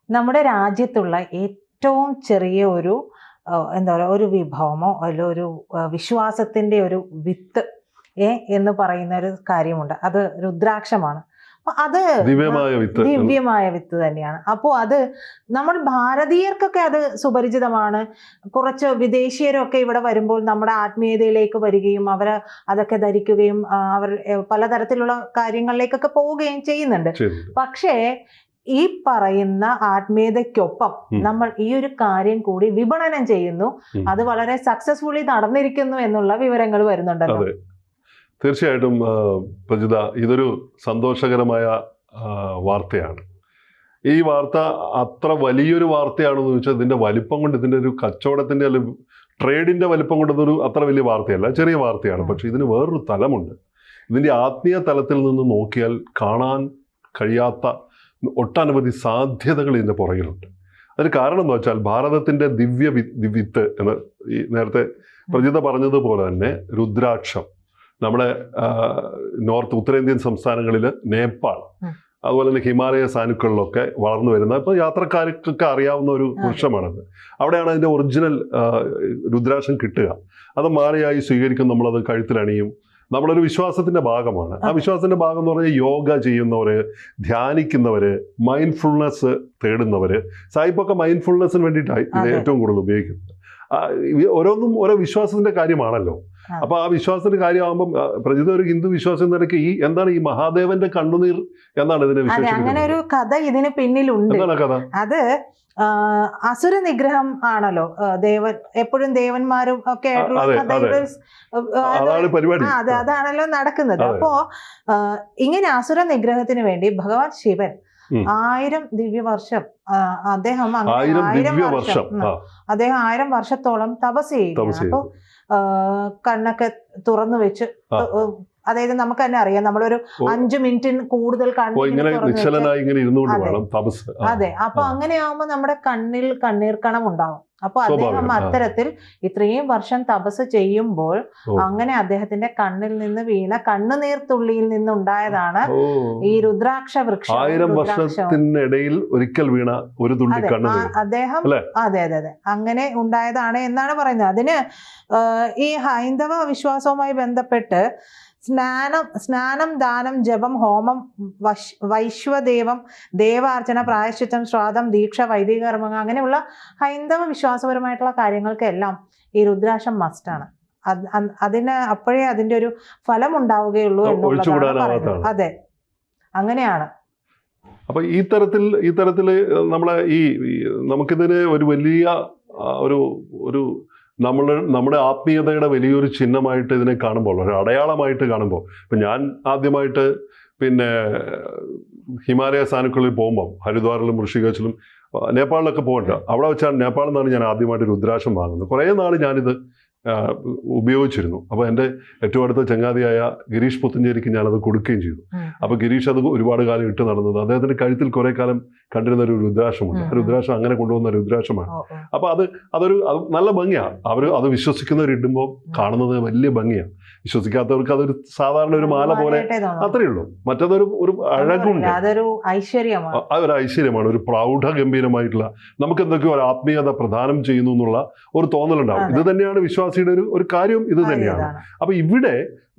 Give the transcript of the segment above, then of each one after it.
നമ്മുടെ രാജ്യത്തുള്ള ഏറ്റവും ചെറിയ ഒരു എന്താ പറയുക, ഒരു വിഭവമോ അല്ല ഒരു വിശ്വാസത്തിൻ്റെ ഒരു വിത്ത് എന്ന് പറയുന്ന ഒരു കാര്യമുണ്ട്. അത് രുദ്രാക്ഷമാണ്. അത് ദിവ്യമായ വിത്ത് തന്നെയാണ്. അപ്പോൾ അത് നമ്മൾ ഭാരതീയർക്കൊക്കെ അത് സുപരിചിതമാണ്. കുറച്ച് വിദേശീയരൊക്കെ ഇവിടെ വരുമ്പോൾ നമ്മുടെ ആത്മീയതയിലേക്ക് വരികയും അവർ അതൊക്കെ ധരിക്കുകയും അവർ പലതരത്തിലുള്ള കാര്യങ്ങളിലേക്കൊക്കെ പോവുകയും ചെയ്യുന്നുണ്ട്. പക്ഷേ ഈ പറയുന്ന ആത്മീയതയ്ക്കൊപ്പം നമ്മൾ ഈ ഒരു കാര്യം കൂടി വിപണനം ചെയ്യുന്നു. അത് വളരെ സക്സസ്ഫുള്ളി നടന്നിരിക്കുന്നു എന്നുള്ള വിവരങ്ങൾ വരുന്നുണ്ടല്ലോ. തീർച്ചയായിട്ടും പ്രജിത, ഇതൊരു സന്തോഷകരമായ വാർത്തയാണ്. ഈ വാർത്ത അത്ര വലിയൊരു വാർത്തയാണെന്ന് ചോദിച്ചാൽ ഇതിൻ്റെ വലിപ്പം കൊണ്ട്, ഇതിൻ്റെ ഒരു കച്ചവടത്തിൻ്റെ അല്ലെങ്കിൽ ട്രേഡിൻ്റെ വലിപ്പം കൊണ്ടതൊരു അത്ര വലിയ വാർത്തയല്ല, ചെറിയ വാർത്തയാണ്. പക്ഷെ ഇതിന് വേറൊരു തലമുണ്ട്. ഇതിൻ്റെ ആത്മീയ തലത്തിൽ നിന്ന് നോക്കിയാൽ കാണാൻ കഴിയാത്ത ഒട്ടനവധി സാധ്യതകൾ ഇതിൻ്റെ പുറകിലുണ്ട്. അതിന് കാരണം എന്ന് വെച്ചാൽ ഭാരതത്തിൻ്റെ ദിവ്യ വിത്ത് എന്ന് ഈ നേരത്തെ പ്രജിത പറഞ്ഞതുപോലെ തന്നെ രുദ്രാക്ഷം നമ്മുടെ ഉത്തരേന്ത്യൻ സംസ്ഥാനങ്ങളിൽ നേപ്പാൾ, അതുപോലെ തന്നെ ഹിമാലയ സാനുക്കളിലൊക്കെ വളർന്നു വരുന്ന, ഇപ്പോൾ യാത്രക്കാർക്കൊക്കെ അറിയാവുന്ന ഒരു വൃക്ഷമാണത്. അവിടെയാണ് അതിൻ്റെ ഒറിജിനൽ രുദ്രാക്ഷം കിട്ടുക. അത് മാലയായി സ്വീകരിക്കും, നമ്മളത് കഴുത്തിലണിയും. നമ്മളൊരു വിശ്വാസത്തിൻ്റെ ഭാഗമാണ്. ആ വിശ്വാസത്തിൻ്റെ ഭാഗം എന്ന് പറഞ്ഞാൽ യോഗ ചെയ്യുന്നവർ, ധ്യാനിക്കുന്നവർ, മൈൻഡ്ഫുൾനെസ് തേടുന്നവർ. സായിപ്പൊക്കെ മൈൻഡ്ഫുൾനെസ്സിന് വേണ്ടിയിട്ടാണ് ഇത് ഏറ്റവും കൂടുതൽ ഉപയോഗിക്കുന്നത്. ഓരോന്നും ഓരോ വിശ്വാസത്തിൻ്റെ കാര്യമാണല്ലോ. അപ്പോൾ ആ വിശ്വാസത്തിന്റെ കാര്യമാകുമ്പോൾ പ്രജിത ഒരു ഹിന്ദു വിശ്വാസം നിലയ്ക്ക് എന്താണ് ഈ മഹാദേവന്റെ കണ്ണുനീർ എന്നാണ് ഇതിനെ വിശേഷിപ്പിക്കുന്നത്. അങ്ങനെ ഒരു കഥ ഇതിന് പിന്നിലുണ്ട്. അത് അസുര നിഗ്രഹം ആണല്ലോ. എപ്പോഴും ദേവന്മാരും ഒക്കെ അതാണല്ലോ നടക്കുന്നത്. അപ്പോ ഇങ്ങനെ അസുര നിഗ്രഹത്തിന് വേണ്ടി ഭഗവാൻ ശിവൻ 1000 ദിവ്യവർഷം അദ്ദേഹം 1000 വർഷത്തോളം തപസ് ചെയ്യുകയാണ്. അപ്പൊ കണ്ണൊക്കെ തുറന്നു വെച്ച്, അതായത് നമുക്ക് തന്നെ അറിയാം, നമ്മളൊരു 5 മിനിറ്റിന് കൂടുതൽ അതെ. അപ്പൊ അങ്ങനെയാവുമ്പോ നമ്മുടെ കണ്ണിൽ കണ്ണീർക്കണം ഉണ്ടാവും. അപ്പൊ അദ്ദേഹം അത്തരത്തിൽ ഇത്രയും വർഷം തപസ് ചെയ്യുമ്പോൾ അങ്ങനെ അദ്ദേഹത്തിന്റെ കണ്ണിൽ നിന്ന് വീണ കണ്ണുനീർത്തുള്ളിയിൽ നിന്നുണ്ടായതാണ് ഈ രുദ്രാക്ഷ വൃക്ഷം. 1000 വർഷത്തിനിടയിൽ ഒരിക്കൽ വീണ ഒരു തുള്ളി കണ്ണുനീർ അദ്ദേഹം അതെ അതെ അതെ അങ്ങനെ ഉണ്ടായതാണ് എന്നാണ് പറയുന്നത്. അതിന് ഈ ഹൈന്ദവ വിശ്വാസവുമായി ബന്ധപ്പെട്ട് സ്നാനം, ദാനം, ജപം, ഹോമം, വൈശ്വദേവം, ദേവാർച്ചന, പ്രായശ്ചിത്തം, ശ്രാദ്ധം, ദീക്ഷ, വൈദിക കർമ്മങ്ങൾ, അങ്ങനെയുള്ള ഹൈന്ദവ വിശ്വാസപരമായിട്ടുള്ള കാര്യങ്ങൾക്കെല്ലാം ഈ രുദ്രാക്ഷം മസ്റ്റാണ്. അപ്പോഴേ അതിന്റെ ഒരു ഫലം ഉണ്ടാവുകയുള്ളൂ എന്നുള്ളതാണ്. അതെ, അങ്ങനെയാണ്. അപ്പൊ ഈ തരത്തില് നമ്മളെ നമുക്കിതിന് ഒരു വലിയ ഒരു നമ്മുടെ ആത്മീയതയുടെ വലിയൊരു ചിഹ്നമായിട്ട് ഇതിനെ കാണുമ്പോൾ, ഒരു അടയാളമായിട്ട് കാണുമ്പോൾ, ഇപ്പം ഞാൻ ആദ്യമായിട്ട് ഹിമാലയ സാനുക്കളിൽ പോകുമ്പോൾ ഹരിദ്വാറിലും ഋഷികേശിലും നേപ്പാളിലൊക്കെ പോകണ്ട, അവിടെ വെച്ചാണ്, നേപ്പാളിൽ നിന്നാണ് ഞാൻ ആദ്യമായിട്ട് രുദ്രാക്ഷം വാങ്ങുന്നത്. കുറേ നാൾ ഞാനിത് ഉപയോഗിച്ചിരുന്നു. അപ്പോൾ എൻ്റെ ഏറ്റവും അടുത്ത ചങ്ങാതിയായ ഗിരീഷ് പുത്തഞ്ചേരിക്ക് ഞാനത് കൊടുക്കുകയും ചെയ്തു. അപ്പോൾ ഗിരീഷ് അത് ഒരുപാട് കാലം ഇട്ട് നടന്നത്. അദ്ദേഹത്തിൻ്റെ കഴുത്തിൽ കുറേ കാലം കണ്ടിരുന്ന ഒരു രുദ്രാക്ഷമുണ്ട്. ആ രുദ്രാക്ഷം അങ്ങനെ കൊണ്ടുവന്ന രുദ്രാക്ഷമാണ്. അപ്പോൾ അതൊരു നല്ല ഭംഗിയാണ്. അത് വിശ്വസിക്കുന്നവരിടുമ്പോൾ കാണുന്നത് വലിയ ഭംഗിയാണ്. വിശ്വസിക്കാത്തവർക്ക് അതൊരു സാധാരണ ഒരു മാല പോലെ അത്രയേ ഉള്ളൂ. മറ്റതൊരു അഴകുണ്ട്, അതൊരു ഐശ്വര്യമാണ്, ഒരു പ്രൗഢഗംഭീരമായിട്ടുള്ള, നമുക്ക് എന്തൊക്കെയോ ഒരു ആത്മീയത പ്രദാനം ചെയ്യുന്നു എന്നുള്ള ഒരു തോന്നലുണ്ടാവും. ഇത് തന്നെയാണ് വിശ്വാസിയുടെ ഒരു കാര്യം, ഇത് തന്നെയാണ്. അപ്പൊ ഇവിടെ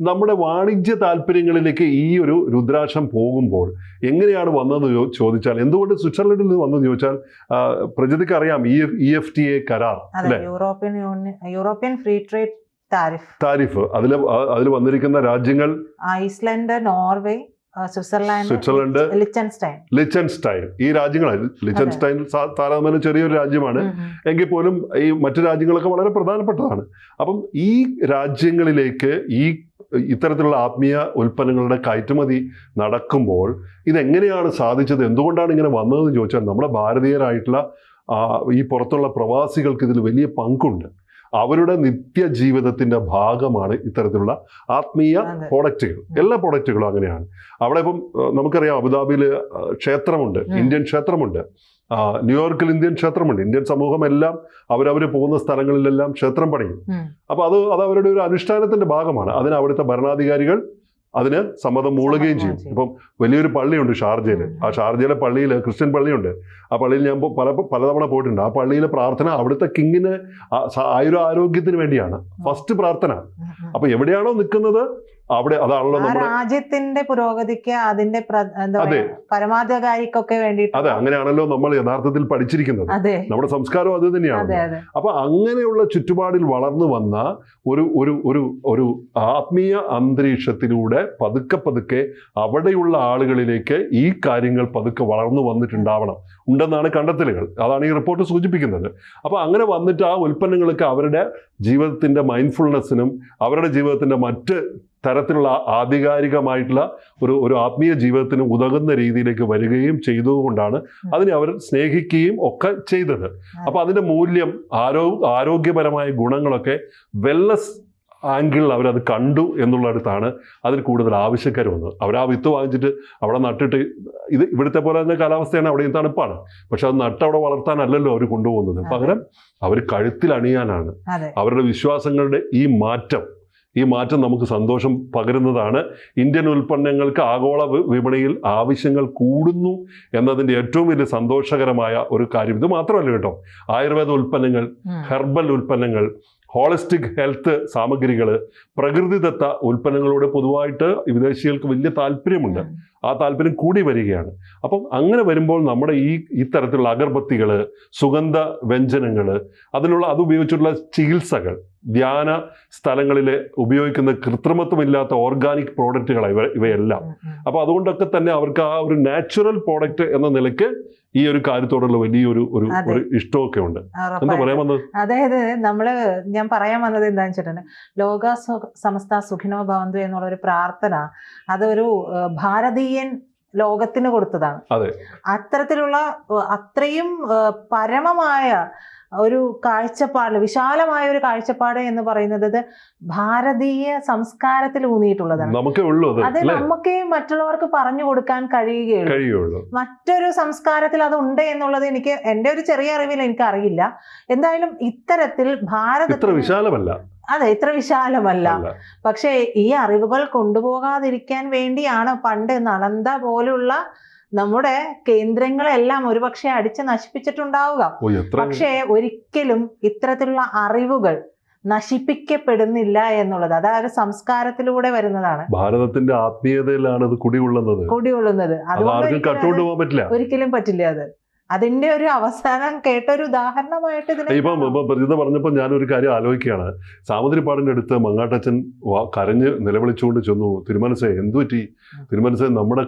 നമ്മുടെ വാണിജ്യ താല്പര്യങ്ങളിലേക്ക് ഈ ഒരു രുദ്രാക്ഷം പോകുമ്പോൾ എങ്ങനെയാണ് ചോദിച്ചാൽ, എന്തുകൊണ്ട് സ്വിറ്റ്സർലൻഡിൽ നിന്ന് വന്നെന്ന് ചോദിച്ചാൽ, പ്രജിതയ്ക്ക് അറിയാം EFTA കരാർ അല്ലെ, യൂറോപ്യൻ ഫ്രീ ട്രേഡ് താരിഫ്. അതിൽ വന്നിരിക്കുന്ന രാജ്യങ്ങൾ ഐസ്ലൻഡ്, നോർവേ, സ്വിറ്റ്സർലൻഡ്, ലിച്ചൻസ്റ്റൈൻ. ഈ രാജ്യങ്ങളാണ്. ലിച്ചൻസ്റ്റൈൻ താരതമ്യേന ചെറിയൊരു രാജ്യമാണ്, എങ്കിൽ പോലും ഈ മറ്റു രാജ്യങ്ങളൊക്കെ വളരെ പ്രധാനപ്പെട്ടതാണ്. അപ്പം ഈ രാജ്യങ്ങളിലേക്ക് ഇത്തരത്തിലുള്ള ആത്മീയ ഉൽപ്പന്നങ്ങളുടെ കയറ്റുമതി നടക്കുമ്പോൾ ഇതെങ്ങനെയാണ് സാധിച്ചത്, എന്തുകൊണ്ടാണ് ഇങ്ങനെ വന്നതെന്ന് ചോദിച്ചാൽ, നമ്മുടെ ഭാരതീയരായിട്ടുള്ള ഈ പുറത്തുള്ള പ്രവാസികൾക്ക് ഇതിൽ വലിയ പങ്കുണ്ട്. അവരുടെ നിത്യജീവിതത്തിൻ്റെ ഭാഗമാണ് ഇത്തരത്തിലുള്ള ആത്മീയ പ്രോഡക്റ്റുകൾ. എല്ലാ പ്രോഡക്റ്റുകളും അങ്ങനെയാണ്. അവിടെ ഇപ്പം നമുക്കറിയാം, അബുദാബിയിൽ ക്ഷേത്രമുണ്ട്, ഇന്ത്യൻ ക്ഷേത്രമുണ്ട്. ന്യൂയോർക്കിൽ ഇന്ത്യൻ ക്ഷേത്രമുണ്ട്. ഇന്ത്യൻ സമൂഹം എല്ലാം അവരവർ പോകുന്ന സ്ഥലങ്ങളിലെല്ലാം ക്ഷേത്രം പണിയും. അപ്പോൾ അത് അവരുടെ ഒരു അനുഷ്ഠാനത്തിന്റെ ഭാഗമാണ്. അതിന് അവിടുത്തെ ഭരണാധികാരികൾ അതിന് സമ്മതം മൂളുകയും ചെയ്യും. ഇപ്പം വലിയൊരു പള്ളിയുണ്ട് ഷാർജയിൽ. ആ ഷാർജയിലെ പള്ളിയിൽ ക്രിസ്ത്യൻ പള്ളിയുണ്ട്. ആ പള്ളിയിൽ ഞാൻ പലതവണ പോയിട്ടുണ്ട്. ആ പള്ളിയിലെ പ്രാർത്ഥന അവിടുത്തെ കിങ്ങിന് ആരോഗ്യത്തിന് വേണ്ടിയാണ് ഫസ്റ്റ് പ്രാർത്ഥന. അപ്പൊ എവിടെയാണോ നിൽക്കുന്നത് അവിടെ അതാണല്ലോ നമ്മുടെ രാജ്യത്തിന്റെ പുരോഗതിക്ക് അതിന്റെ പരമാധികാരിക്കൊക്കെ വേണ്ടിയിട്ട്. അതെ, അങ്ങനെയാണല്ലോ നമ്മൾ യഥാർത്ഥത്തിൽ പഠിച്ചിരിക്കുന്നത്. നമ്മുടെ സംസ്കാരം അത് തന്നെയാണ്. അപ്പൊ അങ്ങനെയുള്ള ചുറ്റുപാടിൽ വളർന്നു വന്ന ഒരു ആത്മീയ അന്തരീക്ഷത്തിലൂടെ പതുക്കെ അവിടെയുള്ള ആളുകളിലേക്ക് ഈ കാര്യങ്ങൾ പതുക്കെ വളർന്നു വന്നിട്ടുണ്ടാവണം ഉണ്ടെന്നാണ് കണ്ടെത്തലുകൾ. അതാണ് ഈ റിപ്പോർട്ട് സൂചിപ്പിക്കുന്നത്. അപ്പൊ അങ്ങനെ വന്നിട്ട് ആ ഉൽപ്പന്നങ്ങളൊക്കെ അവരുടെ ജീവിതത്തിന്റെ മൈൻഡ്ഫുൾനെസ്സിനും അവരുടെ ജീവിതത്തിന്റെ മറ്റ് തരത്തിലുള്ള ആധികാരികമായിട്ടുള്ള ഒരു ആത്മീയ ജീവിതത്തിന് ഉതകുന്ന രീതിയിലേക്ക് വരികയും ചെയ്തതുകൊണ്ടാണ് അതിനെ അവർ സ്നേഹിക്കുകയും ഒക്കെ ചെയ്തത്. അപ്പൊ അതിന്റെ മൂല്യം, ആരോഗ്യപരമായ ഗുണങ്ങളൊക്കെ വെൽനസ് ആംഗിളിൽ അവരത് കണ്ടു എന്നുള്ളടത്താണ് അതിന് കൂടുതൽ ആവശ്യക്കാർ വന്നത്. അവർ ആ വിത്ത് വാങ്ങിച്ചിട്ട് അവിടെ നട്ടിട്ട്, ഇത് ഇവിടുത്തെ പോലെ തന്നെ കാലാവസ്ഥയാണ്, അവിടെയും തണുപ്പാണ്, പക്ഷെ അത് നട്ടവിടെ വളർത്താനല്ലല്ലോ അവർ കൊണ്ടുപോകുന്നത്. പകരം അവർ കഴുത്തിൽ അണിയാനാണ്. അവരുടെ വിശ്വാസങ്ങളുടെ ഈ മാറ്റം നമുക്ക് സന്തോഷം പകരുന്നതാണ്. ഇന്ത്യൻ ഉൽപ്പന്നങ്ങൾക്ക് ആഗോള വിപണിയിൽ ആവശ്യങ്ങൾ കൂടുന്നു എന്നതിൻ്റെ ഏറ്റവും വലിയ സന്തോഷകരമായ ഒരു കാര്യം. ഇത് മാത്രമല്ല കേട്ടോ, ആയുർവേദ ഉൽപ്പന്നങ്ങൾ, ഹെർബൽ ഉൽപ്പന്നങ്ങൾ, ഹോളിസ്റ്റിക് ഹെൽത്ത് സാമഗ്രികൾ, പ്രകൃതിദത്ത ഉൽപ്പന്നങ്ങളോട് പൊതുവായിട്ട് വിദേശികൾക്ക് വലിയ താല്പര്യമുണ്ട്. ആ താല്പര്യം കൂടി വരികയാണ്. അപ്പം അങ്ങനെ വരുമ്പോൾ നമ്മുടെ ഈ തരത്തിലുള്ള അഗർബത്തികൾ, സുഗന്ധ വ്യഞ്ജനങ്ങൾ, അത് ഉപയോഗിച്ചിട്ടുള്ള ചികിത്സകൾ, ധ്യാന സ്ഥലങ്ങളിൽ ഉപയോഗിക്കുന്ന കൃത്രിമത്വമില്ലാത്ത ഓർഗാനിക് പ്രോഡക്റ്റുകളാണ് ഇവയെല്ലാം. അപ്പോൾ അതുകൊണ്ടൊക്കെ തന്നെ അവർക്ക് ആ ഒരു നാച്ചുറൽ പ്രോഡക്റ്റ് എന്ന നിലയ്ക്ക് ഈ ഒരു കാര്യത്തോടുള്ള വലിയൊരു ഇഷ്ടമൊക്കെ ഉണ്ട്. എന്താ പറയാൻ വന്നത്? അതായത് ഞാൻ പറയാൻ വന്നത് എന്താണെന്ന് വെച്ചിട്ടുണ്ടെങ്കിൽ, ലോക സമസ്ത സുഖിനോ ഭവന്തു എന്നുള്ള ഒരു പ്രാർത്ഥന അതൊരു ഭാരതീയൻ ലോകത്തിന് കൊടുത്തതാണ്. അത്തരത്തിലുള്ള അത്രയും പരമമായ ഒരു കാഴ്ചപ്പാട്, വിശാലമായ ഒരു കാഴ്ചപ്പാട് എന്ന് പറയുന്നത് ഭാരതീയ സംസ്കാരത്തിൽ ഊന്നിയിട്ടുള്ളതാണ്. അത് നമുക്ക് മറ്റുള്ളവർക്ക് പറഞ്ഞു കൊടുക്കാൻ കഴിയുകയുള്ളൂ. മറ്റൊരു സംസ്കാരത്തിൽ അത് ഉണ്ട് എന്നുള്ളത് എൻ്റെ ഒരു ചെറിയ അറിവിൽ എനിക്ക് അറിയില്ല. എന്തായാലും ഇത്തരത്തിൽ ഭാരതത്തിൽ ഇത്ര വിശാലമല്ല. പക്ഷേ ഈ അറിവുകൾ കൊണ്ടുപോകാതിരിക്കാൻ വേണ്ടിയാണ് പണ്ട് നളന്ദ പോലുള്ള നമ്മുടെ കേന്ദ്രങ്ങളെല്ലാം ഒരുപക്ഷെ അടിച്ച് നശിപ്പിച്ചിട്ടുണ്ടാവുക. പക്ഷേ ഒരിക്കലും ഇത്തരത്തിലുള്ള അറിവുകൾ നശിപ്പിക്കപ്പെടുന്നില്ല എന്നുള്ളത് അതായത് സംസ്കാരത്തിലൂടെ വരുന്നതാണ്. ഭാരതത്തിന്റെ ആത്മീയതയിലാണ് അത് കുടികൊള്ളുന്നത്. അതുകൊണ്ട് ഒരിക്കലും പറ്റില്ല. അതിന്റെ ഒരു അവസാനം കേട്ടൊരു ഉദാഹരണമായിട്ട് ഇപ്പം പ്രതിത പറഞ്ഞപ്പോൾ ഞാനൊരു കാര്യം ആലോചിക്കുകയാണ്. സാമുദ്രിപ്പാടിന്റെ അടുത്ത് മങ്ങാട്ടച്ചൻ കരഞ്ഞ് നിലവിളിച്ചുകൊണ്ട് ചെന്നു, തിരുമനസേ എന്തു പറ്റി? തിരുമനസേ നമ്മുടെ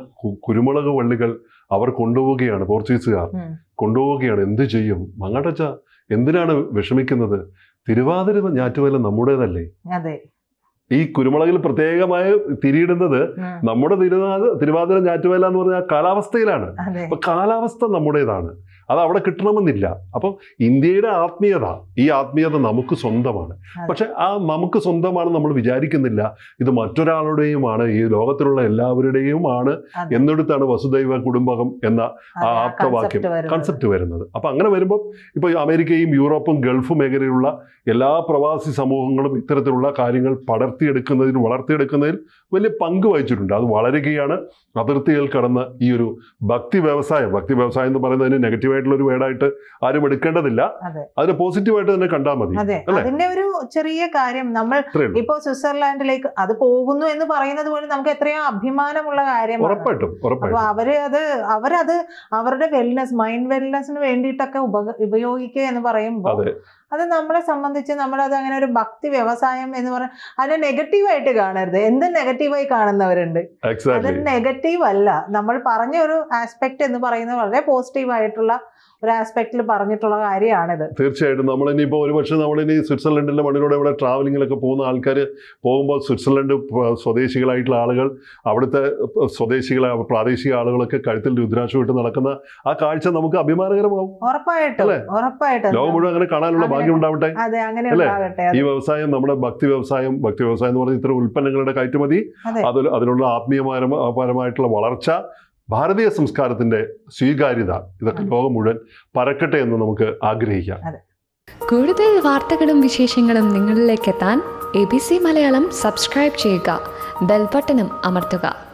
കുരുമുളക് വള്ളികൾ അവർ കൊണ്ടുപോവുകയാണ്, പോർച്ചുഗീസുകാർ കൊണ്ടുപോവുകയാണ്, എന്ത് ചെയ്യും? മങ്ങാട്ടച്ച എന്തിനാണ് വിഷമിക്കുന്നത്? തിരുവാതിര ഞാറ്റുവേല നമ്മുടേതല്ലേ? ഈ കുരുമുളകിൽ പ്രത്യേകമായി തിരിയിടുന്നത് നമ്മുടെ തിരുവാതിര ഞാറ്റുവേല എന്ന് പറഞ്ഞാൽ കാലാവസ്ഥയിലാണ്. അപ്പൊ കാലാവസ്ഥ നമ്മുടേതാണ്, അത് അവിടെ കിട്ടണമെന്നില്ല. അപ്പം ഇന്ത്യയുടെ ഈ ആത്മീയത നമുക്ക് സ്വന്തമാണ്. പക്ഷെ ആ നമുക്ക് സ്വന്തമാണ് നമ്മൾ വിചാരിക്കുന്നില്ല, ഇത് മറ്റൊരാളുടെയുമാണ്, ഈ ലോകത്തിലുള്ള എല്ലാവരുടെയുമാണ് എന്നിടത്താണ് വസുദൈവ കുടുംബകം എന്ന ആ ആപ്തവാക്യം കൺസെപ്റ്റ് വരുന്നത്. അപ്പൊ അങ്ങനെ വരുമ്പോൾ ഇപ്പൊ അമേരിക്കയും യൂറോപ്പും ഗൾഫ് മേഖലയിലുള്ള എല്ലാ പ്രവാസി സമൂഹങ്ങളും ഇത്തരത്തിലുള്ള കാര്യങ്ങൾ വളർത്തിയെടുക്കുന്നതിൽ വലിയ പങ്ക് വഹിച്ചിട്ടുണ്ട്. അത് വളരുകയാണ്. അതിർത്തികൾ കടന്ന് ഈ ഒരു ഭക്തി വ്യവസായം എന്ന് പറയുന്നതിന് നെഗറ്റീവായിട്ടുള്ള ഒരു വേർഡായിട്ട് ആരും എടുക്കേണ്ടതില്ല, അതിനെ പോസിറ്റീവായിട്ട് തന്നെ കണ്ടാൽ മതി. അതിന്റെ ഒരു ചെറിയ കാര്യം, നമ്മൾ ഇപ്പോ സ്വിറ്റ്സർലാൻഡിലേക്ക് അത് പോകുന്നു എന്ന് പറയുന്നത് പോലെ നമുക്ക് എത്രയോ അഭിമാനമുള്ള കാര്യമാണ്. ഉറപ്പായിട്ടും. അപ്പൊ അവരത് അവരുടെ മൈൻഡ് വെൽനെസ്സിന് വേണ്ടിയിട്ടൊക്കെ ഉപയോഗിക്കുക എന്ന് പറയുമ്പോൾ അത് നമ്മളെ സംബന്ധിച്ച് നമ്മളത് അങ്ങനെ ഒരു ഭക്തി വ്യവസായം എന്ന് പറഞ്ഞാൽ അതിനെ നെഗറ്റീവായിട്ട് കാണരുത്. എന്ത് നെഗറ്റീവായി കാണുന്നവരുണ്ട്, അത് നെഗറ്റീവ് അല്ല. നമ്മൾ പറഞ്ഞ ഒരു ആസ്പെക്ട് എന്ന് പറയുന്നത് വളരെ പോസിറ്റീവായിട്ടുള്ള ഒരു ആസ്പെക്റ്റിൽ പറഞ്ഞിട്ടുള്ള കാര്യമാണിത്. തീർച്ചയായിട്ടും. നമ്മളിനിയിപ്പോൾ ഒരുപക്ഷെ നമ്മളിനി സ്വിറ്റ്സർലൻഡിൻ്റെ മണ്ണിലൂടെ ഇവിടെ ട്രാവലിങ്ങിലൊക്കെ പോകുന്ന ആൾക്കാർ പോകുമ്പോൾ സ്വിറ്റ്സർലൻഡ് സ്വദേശികളായിട്ടുള്ള ആളുകൾ, അവിടുത്തെ പ്രാദേശിക ആളുകളൊക്കെ കഴുത്തിൽ രുദ്രാക്ഷം ഇട്ട് നടക്കുന്ന ആ കാഴ്ച നമുക്ക് അഭിമാനകരമാവും. ഉറപ്പായിട്ടും. ലോകം മുഴുവൻ അങ്ങനെ കാണാനുള്ള ഭാഗ്യം ഉണ്ടാവട്ടെ. ഈ വ്യവസായം, നമ്മുടെ ഭക്തി വ്യവസായം എന്ന് പറഞ്ഞ ഇത്തരം ഉൽപ്പന്നങ്ങളുടെ കയറ്റുമതി, അതിനുള്ള ആത്മീയപരമായിട്ടുള്ള വളർച്ച, ഭാരതീയ സംസ്കാരത്തിന്റെ സ്വീകാര്യത, ഇതൊക്കെ ലോകം മുഴുവൻ പരക്കട്ടെ എന്ന് നമുക്ക് ആഗ്രഹിക്കാം. കൂടുതൽ വാർത്തകളും വിശേഷങ്ങളും നിങ്ങളിലേക്ക് എത്താൻ ABC മലയാളം സബ്സ്ക്രൈബ് ചെയ്യുക. ബെൽബട്ടനും അമർത്തുക.